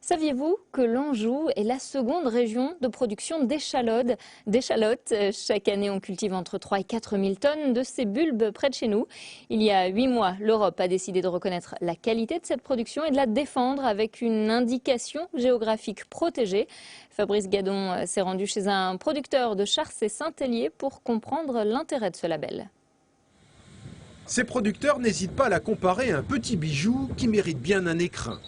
Saviez-vous que l'Anjou est la seconde région de production d'échalotes? Chaque année, on cultive entre 3 et 4 000 tonnes de ces bulbes près de chez nous. Il y a 8 mois, l'Europe a décidé de reconnaître la qualité de cette production et de la défendre avec une indication géographique protégée. Fabrice Gadon s'est rendu chez un producteur de Charces et Saint-Hélier pour comprendre l'intérêt de ce label. Ces producteurs n'hésitent pas à la comparer à un petit bijou qui mérite bien un écrin.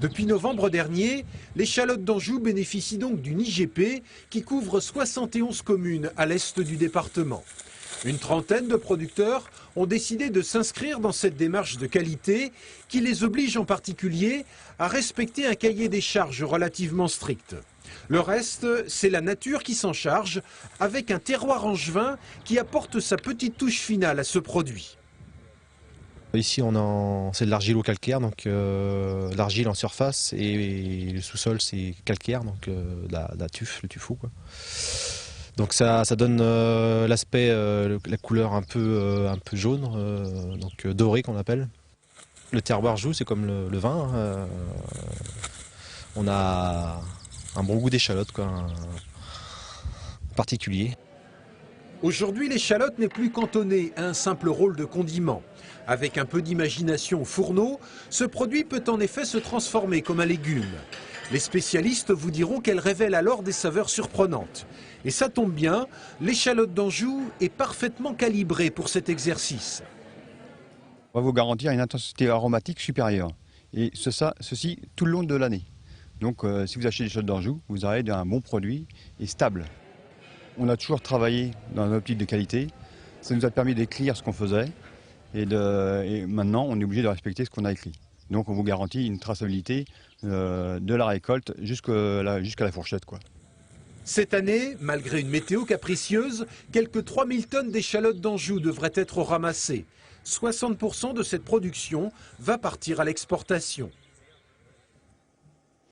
Depuis novembre dernier, l'échalote d'Anjou bénéficie donc d'une IGP qui couvre 71 communes à l'est du département. Une trentaine de producteurs ont décidé de s'inscrire dans cette démarche de qualité qui les oblige en particulier à respecter un cahier des charges relativement strict. Le reste, c'est la nature qui s'en charge, avec un terroir angevin qui apporte sa petite touche finale à ce produit. Ici, c'est de l'argilo-calcaire, donc l'argile en surface et le sous-sol c'est calcaire, donc la tuf, le tuffeau, quoi. Donc ça donne l'aspect, la couleur un peu jaune, donc doré qu'on appelle. Le terroir joue, c'est comme le vin. On a un bon goût d'échalote, quoi, particulier. Aujourd'hui, l'échalote n'est plus cantonnée à un simple rôle de condiment. Avec un peu d'imagination au fourneau, ce produit peut en effet se transformer comme un légume. Les spécialistes vous diront qu'elle révèle alors des saveurs surprenantes. Et ça tombe bien, l'échalote d'Anjou est parfaitement calibrée pour cet exercice. On va vous garantir une intensité aromatique supérieure. Et ceci tout le long de l'année. Donc si vous achetez l'échalote d'Anjou, vous aurez un bon produit et stable. On a toujours travaillé dans une optique de qualité. Ça nous a permis d'écrire ce qu'on faisait. Et maintenant, on est obligé de respecter ce qu'on a écrit. Donc on vous garantit une traçabilité de la récolte jusqu'à la fourchette, quoi. Cette année, malgré une météo capricieuse, quelques 3000 tonnes d'échalotes d'Anjou devraient être ramassées. 60% de cette production va partir à l'exportation.